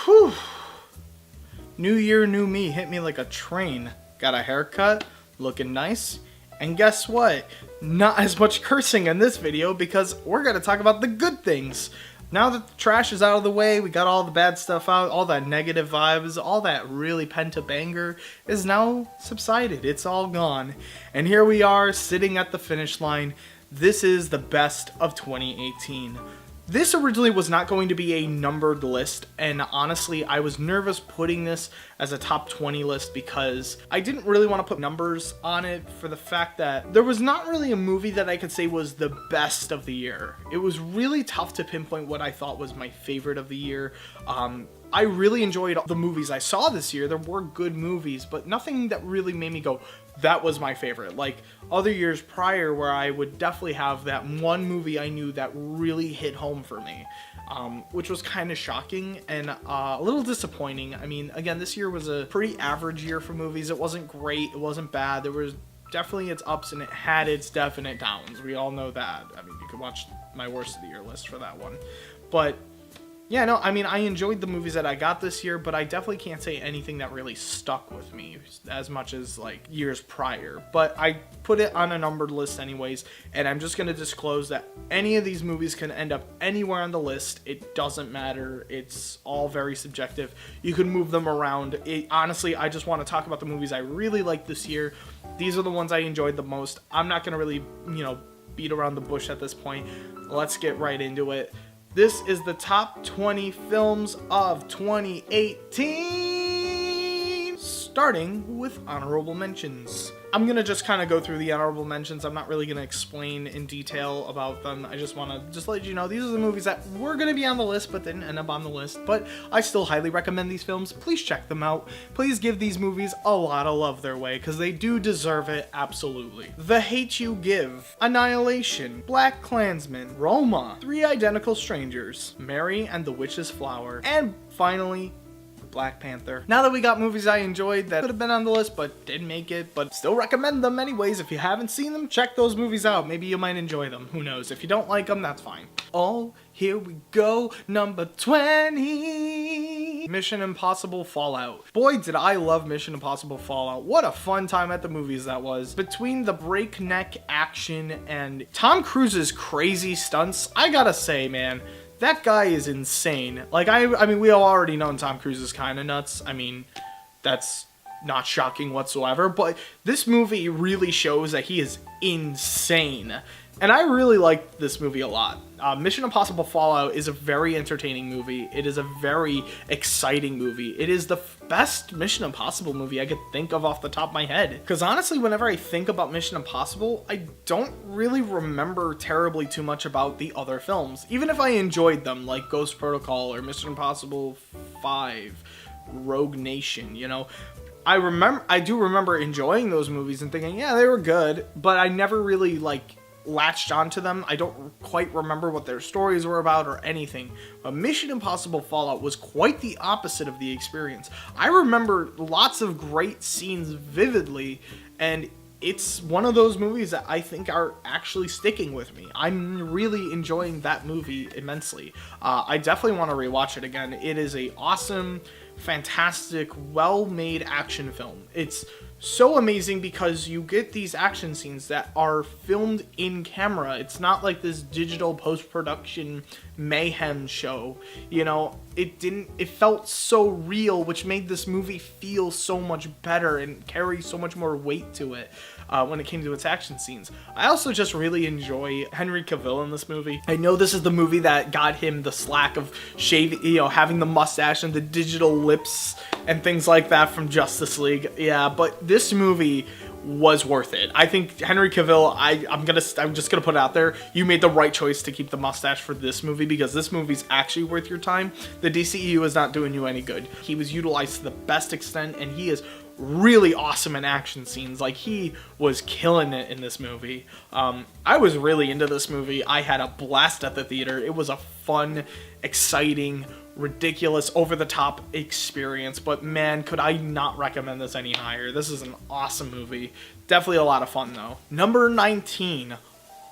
Whew. New year, new me hit me like a train. Got a haircut, looking nice. And guess what? Not as much cursing in this video because we're going to talk about the good things. Now that the trash is out of the way, we got all the bad stuff out, all that negative vibes, all that really pent-up anger is now subsided. It's all gone. And here we are sitting at the finish line. This is the best of 2018. This originally was not going to be a numbered list, and honestly, I was nervous putting this as a top 20 list because I didn't really want to put numbers on it for the fact that there was not really a movie that I could say was the best of the year. It was really tough to pinpoint what I thought was my favorite of the year. I really enjoyed the movies I saw this year. There were good movies, but nothing that really made me go, that was my favorite. Like other years prior where I would definitely have that one movie I knew that really hit home for me, which was kind of shocking and a little disappointing. I mean, again, this year was a pretty average year for movies. It wasn't great. It wasn't bad. There was definitely its ups and it had its definite downs. We all know that. I mean, you could watch my worst of the year list for that one. But yeah, no, I mean, I enjoyed the movies that I got this year, but I definitely can't say anything that really stuck with me as much as like years prior. But I put it on a numbered list anyways, and I'm just going to disclose that any of these movies can end up anywhere on the list. It doesn't matter. It's all very subjective. You can move them around. Honestly, I just want to talk about the movies I really liked this year. These are the ones I enjoyed the most. I'm not going to really, beat around the bush at this point. Let's get right into it. This is the top 20 films of 2018, starting with honorable mentions. I'm going to just kind of go through the honorable mentions. I'm not really going to explain in detail about them. I just want to let you know these are the movies that were going to be on the list but didn't end up on the list. But I still highly recommend these films. Please check them out. Please give these movies a lot of love their way because they do deserve it, absolutely. The Hate U Give, Annihilation, Black Klansman, Roma, Three Identical Strangers, Mary and the Witch's Flower, and finally, Black Panther. Now that we got movies I enjoyed that could have been on the list but didn't make it, but still recommend them anyways. If you haven't seen them, check those movies out. Maybe you might enjoy them. Who knows? If you don't like them, that's fine. Oh, here we go. Number 20. Mission Impossible Fallout. Boy, did I love Mission Impossible Fallout. What a fun time at the movies that was. Between the breakneck action and Tom Cruise's crazy stunts, I gotta say, man, that guy is insane. Like, I mean, we all already know Tom Cruise is kind of nuts. I mean, that's not shocking whatsoever. But this movie really shows that he is insane. And I really liked this movie a lot. Mission Impossible Fallout is a very entertaining movie. It is a very exciting movie. It is the best Mission Impossible movie I could think of off the top of my head. Because honestly, whenever I think about Mission Impossible, I don't really remember terribly too much about the other films. Even if I enjoyed them, like Ghost Protocol or Mission Impossible 5, Rogue Nation, I do remember enjoying those movies and thinking, yeah, they were good, but I never really, latched onto them. I don't quite remember what their stories were about or anything. But Mission Impossible Fallout was quite the opposite of the experience. I remember lots of great scenes vividly, and it's one of those movies that I think are actually sticking with me. I'm really enjoying that movie immensely. I definitely want to rewatch it again. It is a awesome, fantastic, well-made action film. It's so amazing because you get these action scenes that are filmed in camera. It's not like this digital post-production mayhem show. It felt so real, which made this movie feel so much better and carry so much more weight to it when it came to its action scenes. I also just really enjoy Henry Cavill in this movie. I know this is the movie that got him the slack of shaving, having the mustache and the digital lips and things like that from Justice League. Yeah, but this movie was worth it. I think Henry Cavill, I'm just gonna put it out there, you made the right choice to keep the mustache for this movie because this movie's actually worth your time. The DCEU is not doing you any good. He was utilized to the best extent, and he is really awesome in action scenes. Like, he was killing it in this movie. I was really into this movie. I had a blast at the theater. It was a fun, exciting, ridiculous, over-the-top experience, but man, could I not recommend this any higher. This is an awesome movie. Definitely a lot of fun, though. Number 19,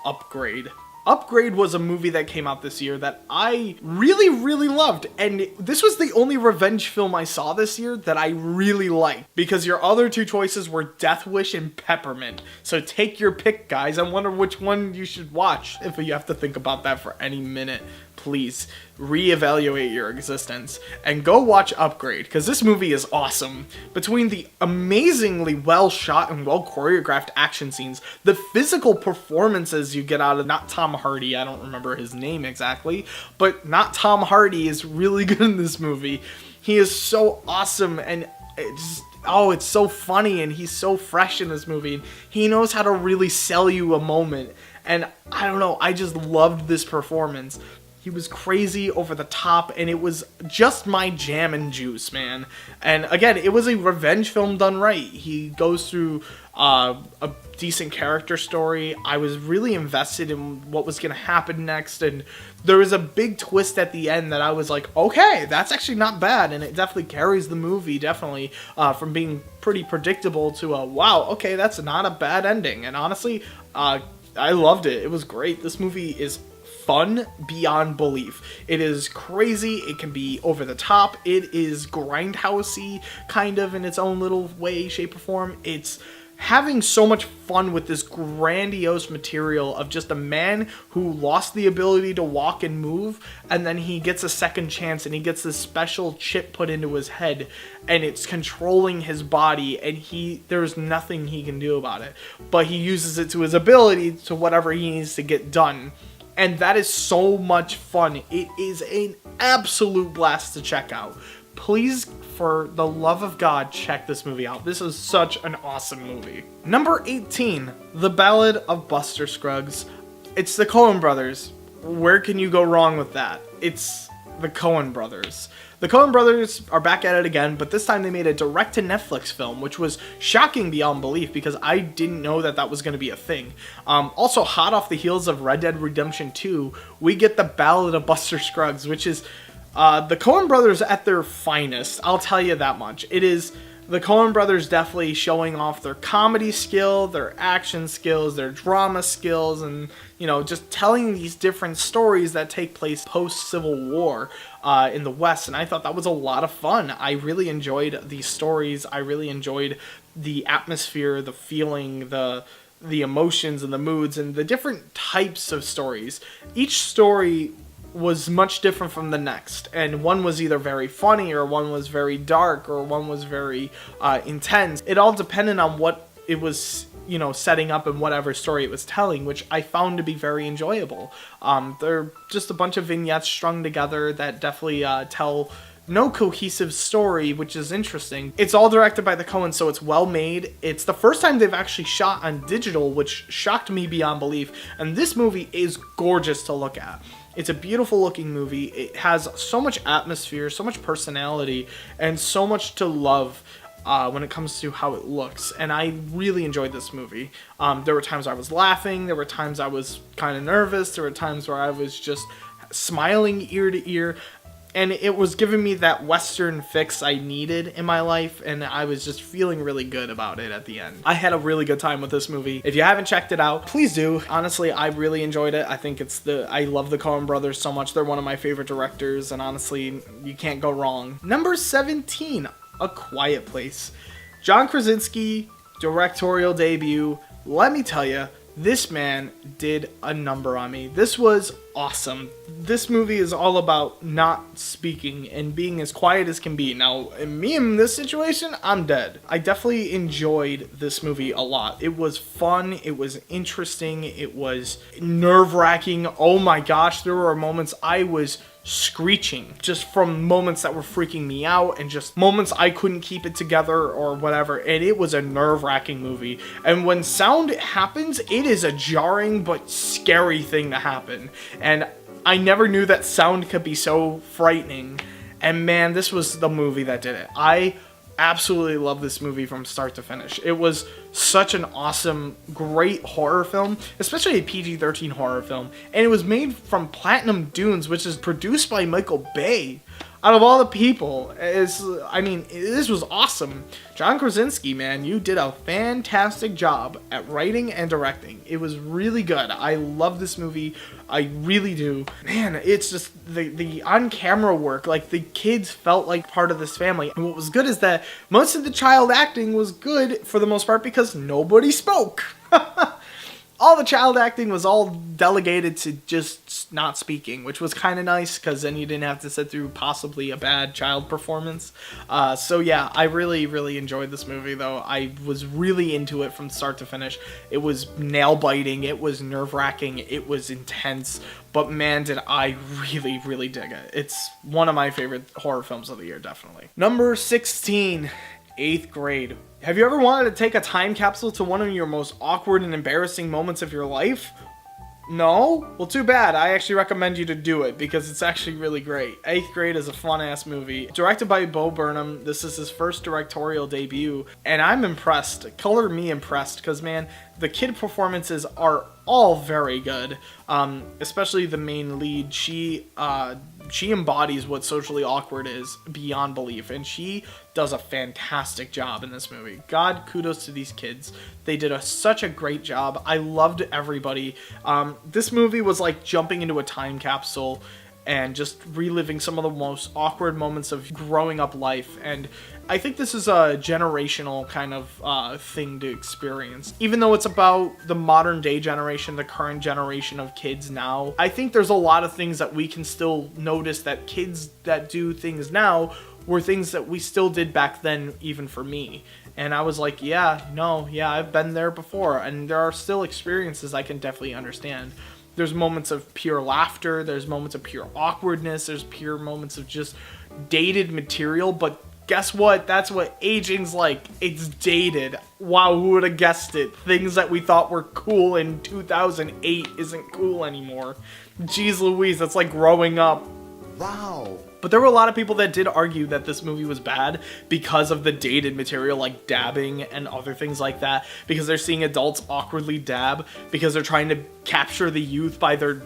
Upgrade. Upgrade was a movie that came out this year that I really, really loved. And this was the only revenge film I saw this year that I really liked. Because your other two choices were Death Wish and Peppermint. So take your pick, guys. I wonder which one you should watch. If you have to think about that for any minute, please reevaluate your existence and go watch Upgrade, because this movie is awesome. Between the amazingly well shot and well choreographed action scenes, the physical performances you get out of not Tom Hardy, I don't remember his name exactly, but not Tom Hardy is really good in this movie. He is so awesome, and it's so funny, and he's so fresh in this movie. He knows how to really sell you a moment, and I don't know, I just loved this performance. He was crazy, over the top, and it was just my jam and juice, man. And again, it was a revenge film done right. He goes through a decent character story. I was really invested in what was going to happen next, and there was a big twist at the end that I was like, okay, that's actually not bad, and it definitely carries the movie, definitely, from being pretty predictable to a, wow, okay, that's not a bad ending. And honestly, I loved it. It was great. This movie is fun beyond belief. It is crazy. It can be over the top. It is grindhousey kind of in its own little way, shape, or form. It's having so much fun with this grandiose material of just a man who lost the ability to walk and move, and then he gets a second chance, and he gets this special chip put into his head, and it's controlling his body, and there's nothing he can do about it, but he uses it to his ability to whatever he needs to get done. And that is so much fun. It is an absolute blast to check out. Please, for the love of God, check this movie out. This is such an awesome movie. Number 18, The Ballad of Buster Scruggs. It's the Coen brothers. Where can you go wrong with that? It's the Coen brothers. The Coen brothers are back at it again, but this time they made a direct-to-Netflix film, which was shocking beyond belief because I didn't know that was going to be a thing. Also, hot off the heels of Red Dead Redemption 2, we get The Ballad of Buster Scruggs, which is the Coen brothers at their finest. I'll tell you that much. It is the Coen brothers definitely showing off their comedy skill, their action skills, their drama skills, and, you know, just telling these different stories that take place post-Civil War in the West. And I thought that was a lot of fun. I really enjoyed these stories. I really enjoyed the atmosphere, the feeling, the emotions and the moods, and the different types of stories. Each story was much different from the next, and one was either very funny, or one was very dark, or one was very intense. It all depended on what it was, you know, setting up and whatever story it was telling, which I found to be very enjoyable. They're just a bunch of vignettes strung together that definitely tell no cohesive story, which is interesting. It's all directed by the Coens, so it's well made. It's the first time they've actually shot on digital, which shocked me beyond belief, and this movie is gorgeous to look at. It's a beautiful looking movie. It has so much atmosphere, so much personality, and so much to love when it comes to how it looks. And I really enjoyed this movie. There were times I was laughing. There were times I was kind of nervous. There were times where I was just smiling ear to ear. And it was giving me that Western fix I needed in my life, and I was just feeling really good about it at the end. I had a really good time with this movie. If you haven't checked it out, please do. Honestly, I really enjoyed it. I think I love the Coen brothers so much. They're one of my favorite directors, and honestly, you can't go wrong. Number 17, A Quiet Place. John Krasinski, directorial debut. Let me tell you, this man did a number on me. This was awesome. This movie is all about not speaking and being as quiet as can be. Now, me in this situation, I'm dead. I definitely enjoyed this movie a lot. It was fun. It was interesting. It was nerve-wracking. Oh my gosh, there were moments I was screeching just from moments that were freaking me out and just moments I couldn't keep it together or whatever. And it was a nerve-wracking movie. And when sound happens, it is a jarring but scary thing to happen. And I never knew that sound could be so frightening. And man, this was the movie that did it. I absolutely love this movie from start to finish. It was such an awesome, great horror film, especially a PG-13 horror film. And it was made from Platinum Dunes, which is produced by Michael Bay. out of all the people, this was awesome. John Krasinski, man, you did a fantastic job at writing and directing. It was really good. I love this movie. I really do. Man, it's just the on-camera work. Like, the kids felt like part of this family. And what was good is that most of the child acting was good for the most part because nobody spoke. All the child acting was all delegated to just not speaking, which was kind of nice because then you didn't have to sit through possibly a bad child performance. So yeah, I really, really enjoyed this movie, though. I was really into it from start to finish. It was nail-biting, it was nerve-wracking, it was intense, but man, did I really, really dig it. It's one of my favorite horror films of the year, definitely. Number 16, 8th Grade. Have you ever wanted to take a time capsule to one of your most awkward and embarrassing moments of your life? No? Well, too bad. I actually recommend you to do it because it's actually really great. 8th Grade is a fun-ass movie. Directed by Bo Burnham. This is his first directorial debut, and I'm impressed. Color me impressed because, man, the kid performances are all very good. Especially the main lead. She embodies what socially awkward is beyond belief, and she does a fantastic job in this movie. God, kudos to these kids. They did such a great job. I loved everybody. This movie was like jumping into a time capsule and just reliving some of the most awkward moments of growing up life. And I think this is a generational kind of thing to experience. Even though it's about the modern day generation, the current generation of kids now, I think there's a lot of things that we can still notice that kids that do things now were things that we still did back then, even for me. And I was like, yeah, I've been there before. And there are still experiences I can definitely understand. There's moments of pure laughter, there's moments of pure awkwardness, there's pure moments of just dated material, but guess what? That's what aging's like. It's dated. Wow, who would have guessed it? Things that we thought were cool in 2008 isn't cool anymore. Jeez Louise, that's like growing up. Wow. But there were a lot of people that did argue that this movie was bad because of the dated material, like dabbing and other things like that, because they're seeing adults awkwardly dab because they're trying to capture the youth by their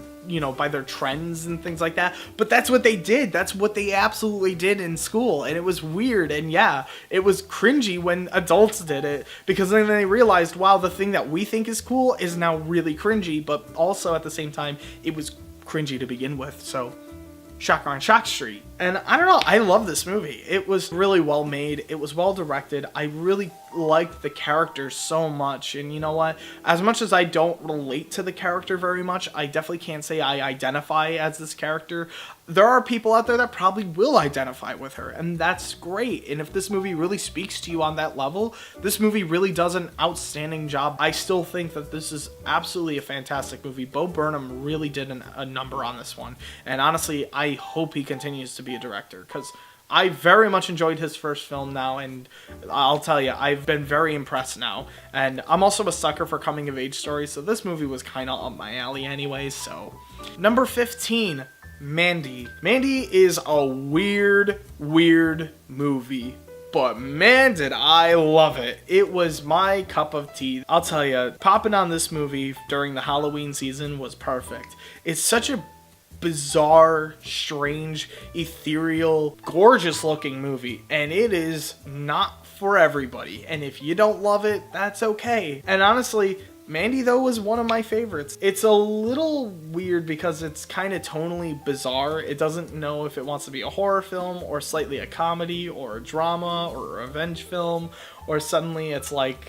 trends and things like that. But that's what they did. That's what they absolutely did in school. And it was weird. And yeah, it was cringy when adults did it, because then they realized, wow, the thing that we think is cool is now really cringy. But also at the same time, it was cringy to begin with. So Shocker on Shock Street. And I don't know, I love this movie. It was really well made. It was well directed. I really liked the characters so much. And you know what? As much as I don't relate to the character very much, I definitely can't say I identify as this character. There are people out there that probably will identify with her, and that's great. And if this movie really speaks to you on that level, this movie really does an outstanding job. I still think that this is absolutely a fantastic movie. Bo Burnham really did a number on this one. And honestly, I hope he continues to be a director, because I very much enjoyed his first film now, and I'll tell you, I've been very impressed now. And I'm also a sucker for coming of age stories, so this movie was kind of up my alley anyways. So number 15, Mandy. Mandy is a weird movie, but man, did I love it. It was my cup of tea. I'll tell you, popping on this movie during the Halloween season was perfect. It's such a bizarre, strange, ethereal, gorgeous looking movie, and it is not for everybody. And if you don't love it, that's okay. And honestly, Mandy, though, was one of my favorites. It's a little weird because it's kind of tonally bizarre. It doesn't know if it wants to be a horror film or slightly a comedy or a drama or a revenge film, or suddenly it's like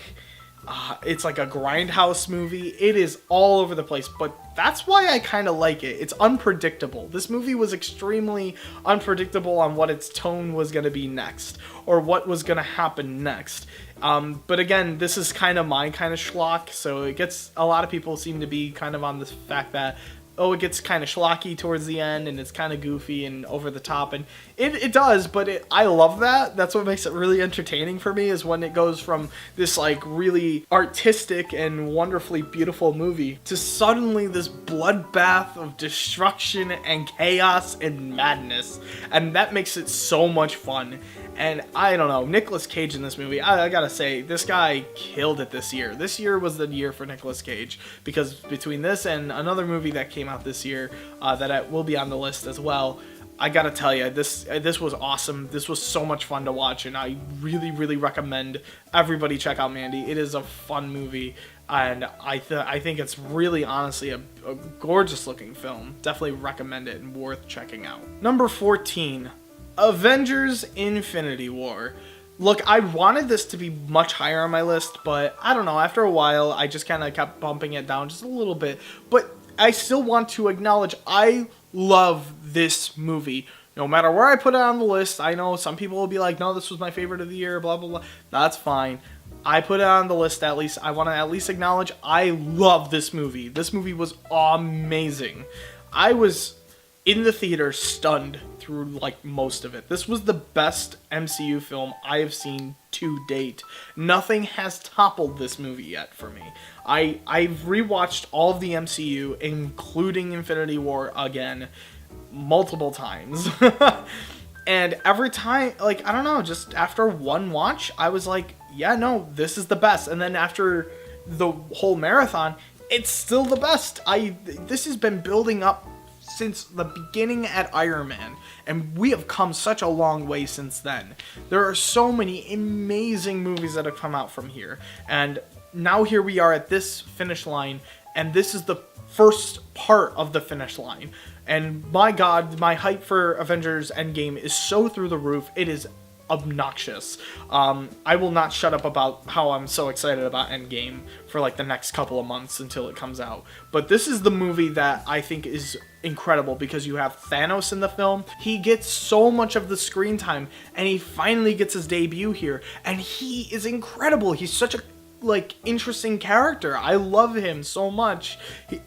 a grindhouse movie. It is all over the place, but that's why I kind of like it. It's unpredictable. This movie was extremely unpredictable on what its tone was going to be next, or what was going to happen next. But again, this is kind of my kind of schlock, so it gets, a lot of people seem to be kind of on this fact that, oh, it gets kind of schlocky towards the end, and it's kind of goofy and over the top, and it does, but I love that. That's what makes it really entertaining for me, is when it goes from this, like, really artistic and wonderfully beautiful movie to suddenly this bloodbath of destruction and chaos and madness, and that makes it so much fun. And I don't know, Nicolas Cage in this movie, I gotta say, this guy killed it this year. This year was the year for Nicolas Cage, because between this and another movie that came out this year that will be on the list as well, I gotta tell you, this was awesome. This was so much fun to watch, and I really, really recommend everybody check out Mandy. It is a fun movie, and I think it's really, honestly, a gorgeous looking film. Definitely recommend it and worth checking out. Number 14, Avengers: Infinity War. Look, I wanted this to be much higher on my list, but I don't know. After a while, I just kind of kept bumping it down just a little bit. But I still want to acknowledge I love this movie. No matter where I put it on the list, I know some people will be like, no, this was my favorite of the year, blah, blah, blah. That's fine. I put it on the list at least. I want to at least acknowledge I love this movie. This movie was amazing. I was in the theater stunned through like most of it. This was the best MCU film I have seen to date. Nothing has toppled this movie yet for me. I've rewatched all of the MCU, including Infinity War again, multiple times. And every time, like, I don't know, just after one watch, I was like, yeah, no, this is the best. And then after the whole marathon, it's still the best. This has been building up since the beginning at Iron Man, and we have come such a long way since then. There are so many amazing movies that have come out from here, and now here we are at this finish line, and this is the first part of the finish line. And my God, my hype for Avengers Endgame is so through the roof. It is obnoxious. I will not shut up about how I'm so excited about Endgame for like the next couple of months until it comes out. But this is the movie that I think is incredible because you have Thanos in the film. He gets so much of the screen time, and he finally gets his debut here, and he is incredible. He's such a interesting character. I love him so much.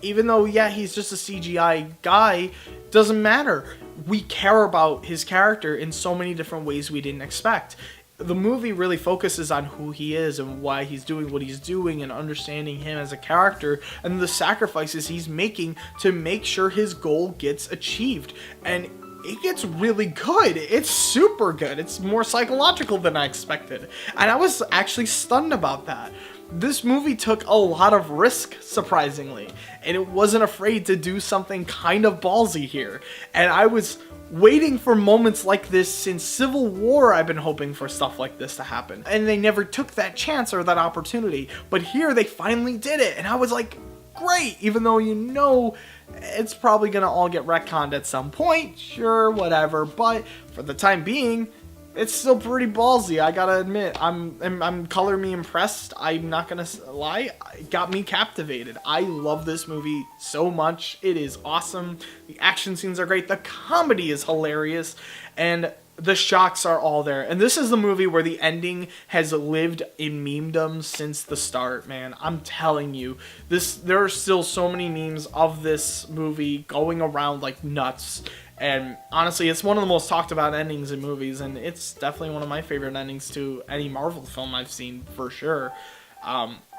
Even though, yeah, he's just a CGI guy, doesn't matter. We care about his character in so many different ways we didn't expect. The movie really focuses on who he is and why he's doing what he's doing and understanding him as a character and the sacrifices he's making to make sure his goal gets achieved. And it gets really good. It's super good. It's more psychological than I expected. And I was actually stunned about that. This movie took a lot of risk, surprisingly, and it wasn't afraid to do something kind of ballsy here. And I was waiting for moments like this since Civil War. I've been hoping for stuff like this to happen, and they never took that chance or that opportunity. But here they finally did it, and I was like, great, even though you know it's probably gonna all get retconned at some point, sure, whatever, but for the time being, it's still pretty ballsy. I gotta admit, I'm color me impressed. I'm not gonna lie, it got me captivated. I love this movie so much. It is awesome. The action scenes are great. The comedy is hilarious, and the shocks are all there. And this is the movie where the ending has lived in memedom since the start, man. I'm telling you, there are still so many memes of this movie going around like nuts. And honestly, it's one of the most talked about endings in movies, and it's definitely one of my favorite endings to any Marvel film I've seen, for sure.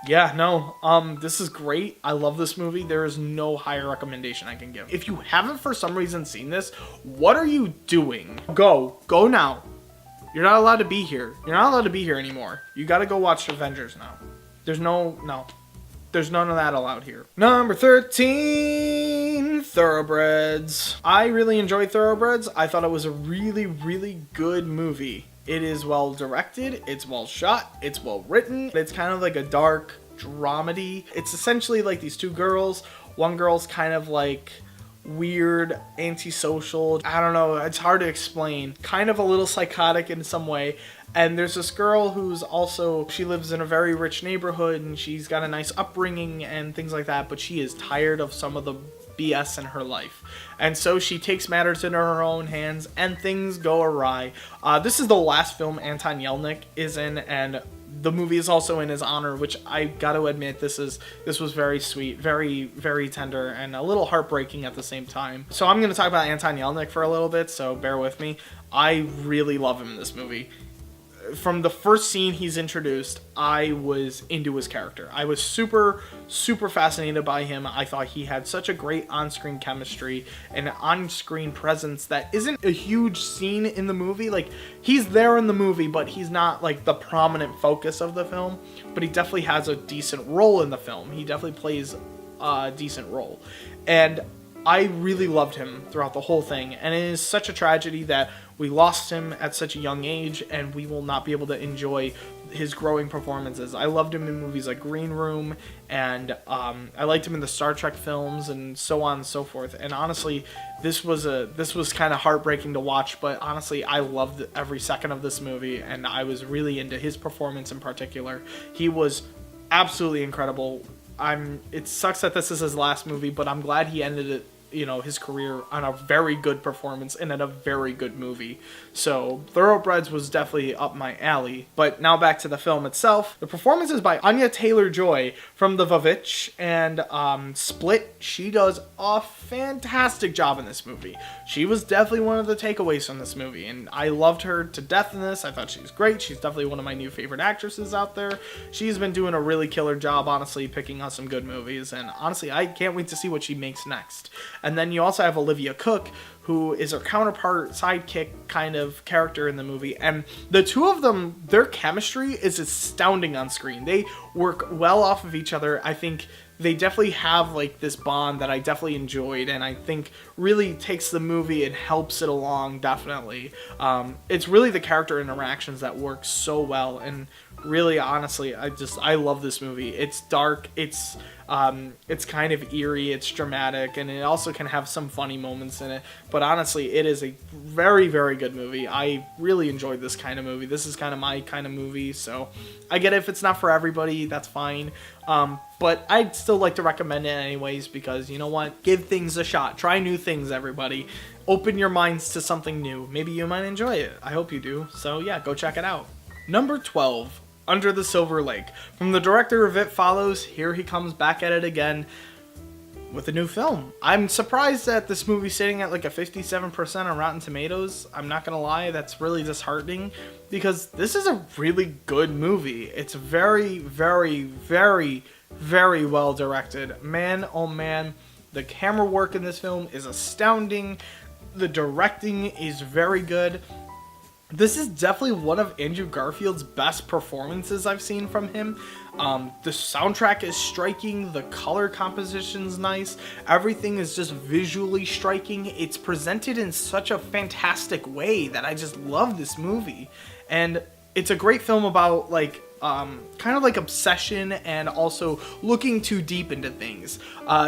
This is great. I love this movie. There is no higher recommendation I can give. If you haven't for some reason seen this, what are you doing? Go now. You're not allowed to be here. You're not allowed to be here anymore. You gotta go watch Avengers now. There's none of that allowed here. Number 13, Thoroughbreds. I really enjoyed Thoroughbreds. I thought it was a really, really good movie. It is well directed, it's well shot, it's well written. It's kind of like a dark dramedy. It's essentially like these two girls. One girl's kind of like weird, antisocial. I don't know, it's hard to explain. Kind of a little psychotic in some way. And there's this girl who's also, she lives in a very rich neighborhood and she's got a nice upbringing and things like that, but she is tired of some of the BS in her life. And so she takes matters into her own hands and things go awry. This is the last film Anton Yelchin is in, and the movie is also in his honor, which I got to admit, this was very sweet, very, very tender, and a little heartbreaking at the same time. So I'm going to talk about Anton Yelchin for a little bit, so bear with me. I really love him in this movie. From the first scene he's introduced, I was into his character. I was super, super fascinated by him. I thought he had such a great on-screen chemistry and on-screen presence that isn't a huge scene in the movie. Like, he's there in the movie, but he's not like the prominent focus of the film. But he definitely has a decent role in the film. He definitely plays a decent role. And I really loved him throughout the whole thing, and it is such a tragedy that we lost him at such a young age, and we will not be able to enjoy his growing performances. I loved him in movies like Green Room, and I liked him in the Star Trek films, and so on and so forth. And honestly, this was kind of heartbreaking to watch, but honestly, I loved every second of this movie, and I was really into his performance in particular. He was absolutely incredible. It sucks that this is his last movie, but I'm glad he ended it, his career on a very good performance and in a very good movie. So Thoroughbreds was definitely up my alley. But now back to the film itself. The performance is by Anya Taylor-Joy from The Vavitch and Split. She does a fantastic job in this movie. She was definitely one of the takeaways from this movie, and I loved her to death in this. I thought she was great. She's definitely one of my new favorite actresses out there. She's been doing a really killer job, honestly, picking out some good movies, and honestly, I can't wait to see what she makes next. And then you also have Olivia Cooke, who is her counterpart, sidekick kind of character in the movie. And the two of them, their chemistry is astounding on screen. They work well off of each other. I think they definitely have like this bond that I definitely enjoyed, and I think really takes the movie and helps it along, definitely. It's really the character interactions that work so well, and really, honestly, I love this movie. It's dark, it's kind of eerie, it's dramatic, and it also can have some funny moments in it. But honestly, it is a very, very good movie. I really enjoyed this kind of movie. This is kind of my kind of movie, so I get it if it's not for everybody, that's fine. But I'd still like to recommend it anyways, because you know what? Give things a shot. Try new things, everybody. Open your minds to something new. Maybe you might enjoy it. I hope you do. So yeah, go check it out. Number 12. Under the Silver Lake. From the director of It Follows, here he comes back at it again with a new film. I'm surprised that this movie's sitting at like a 57% on Rotten Tomatoes. I'm not gonna lie, that's really disheartening, because this is a really good movie. It's very, very, very, very well directed. Man, oh man, the camera work in this film is astounding. The directing is very good. This is definitely one of Andrew Garfield's best performances I've seen from him. The soundtrack is striking, the color composition's nice, everything is just visually striking. It's presented in such a fantastic way that I just love this movie. And it's a great film about like kind of like obsession and also looking too deep into things.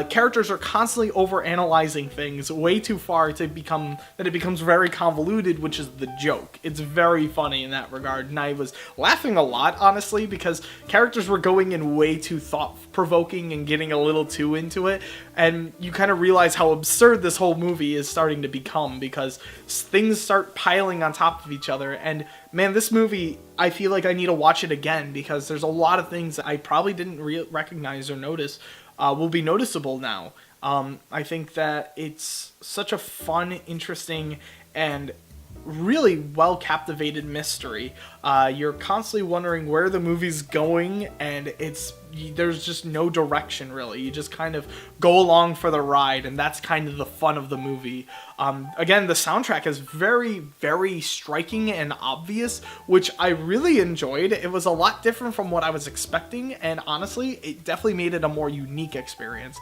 Characters are constantly overanalyzing things way too far to become that it becomes very convoluted, which is the joke. It's very funny in that regard, and I was laughing a lot, honestly, because characters were going in way too thought-provoking and getting a little too into it, and you kind of realize how absurd this whole movie is starting to become, because things start piling on top of each other. And man, this movie, I feel like I need to watch it again, because there's a lot of things that I probably didn't recognize or notice will be noticeable now. I think that it's such a fun, interesting, and really well captivated mystery. You're constantly wondering where the movie's going, and there's just no direction, really. You just kind of go along for the ride, and that's kind of the fun of the movie. Again, the soundtrack is very, very striking and obvious, which I really enjoyed. It was a lot different from what I was expecting, and honestly, it definitely made it a more unique experience.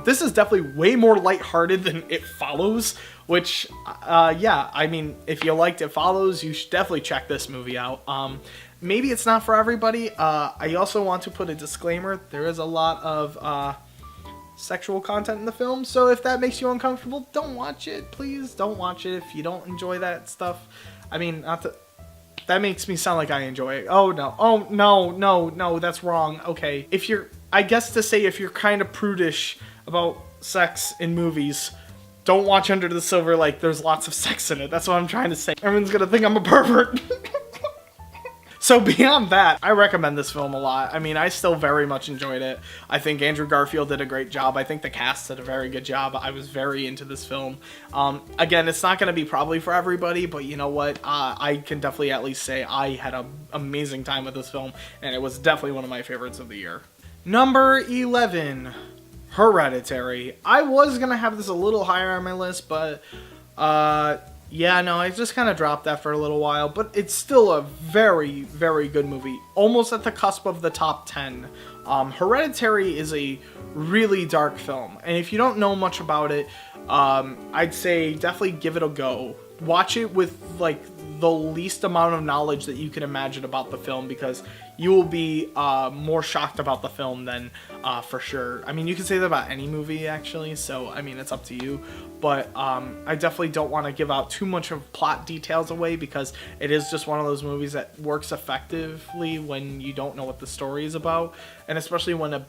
This is definitely way more lighthearted than It Follows, which, yeah, I mean, if you liked It Follows, you should definitely check this movie out. Maybe it's not for everybody. I also want to put a disclaimer. There is a lot of sexual content in the film, so if that makes you uncomfortable, don't watch it. Please don't watch it if you don't enjoy that stuff. I mean, that makes me sound like I enjoy it. Oh no, that's wrong. Okay, I guess to say if you're kind of prudish about sex in movies, don't watch Under the Silver Lake. There's lots of sex in it. That's what I'm trying to say. Everyone's gonna think I'm a pervert. So beyond that, I recommend this film a lot. I mean, I still very much enjoyed it. I think Andrew Garfield did a great job. I think the cast did a very good job. I was very into this film. Again, it's not going to be probably for everybody, but you know what? I can definitely at least say I had an amazing time with this film, and it was definitely one of my favorites of the year. Number 11, Hereditary. I was going to have this a little higher on my list, but Yeah, no, I just kind of dropped that for a little while, but it's still a very, very good movie. Almost at the cusp of the top 10. Hereditary is a really dark film, and if you don't know much about it, I'd say definitely give it a go. Watch it with, like, the least amount of knowledge that you can imagine about the film, because you will be more shocked about the film than for sure. I mean, you can say that about any movie, actually, so, I mean, it's up to you. But I definitely don't want to give out too much of plot details away, because it is just one of those movies that works effectively when you don't know what the story is about, and especially when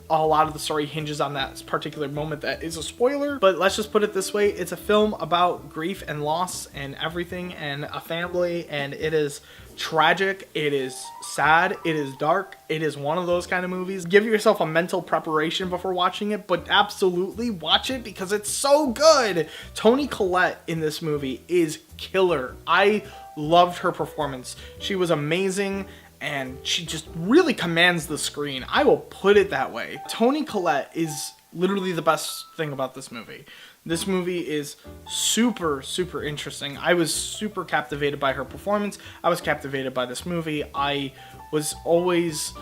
a lot of the story hinges on that particular moment that is a spoiler. But let's just put it this way, it's a film about grief and loss and everything, and a family, and it is tragic, it is sad, it is dark, it is one of those kind of movies. Give yourself a mental preparation before watching it, but absolutely watch it because it's so good. Toni Collette in this movie is killer. I loved her performance. She was amazing, and she just really commands the screen. I will put it that way. Toni Collette is literally the best thing about this movie. This movie is super, super interesting. I was super captivated by her performance. I was captivated by this movie. I was always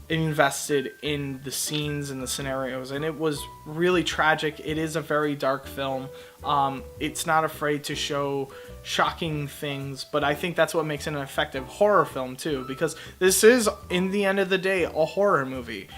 invested in the scenes and the scenarios, and it was really tragic. It is a very dark film. It's not afraid to show shocking things, but I think that's what makes it an effective horror film too, because this is, in the end of the day, a horror movie.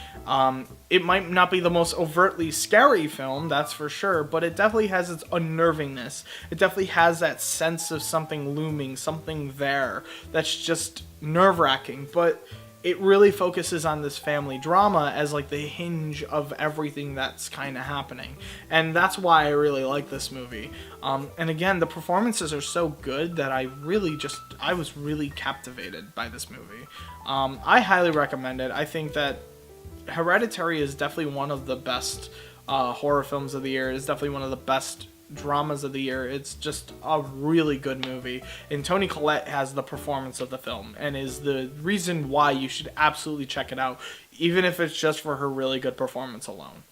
It might not be the most overtly scary film, that's for sure, but it definitely has its unnervingness. It definitely has that sense of something looming, something there that's just nerve-wracking, but it really focuses on this family drama as like the hinge of everything that's kind of happening. And that's why I really like this movie. And again, the performances are so good that I was really captivated by this movie. I highly recommend it. I think that Hereditary is definitely one of the best horror films of the year. It's definitely one of the best dramas of the year. It's just a really good movie, and Toni Collette has the performance of the film and is the reason why you should absolutely check it out, even if it's just for her really good performance alone.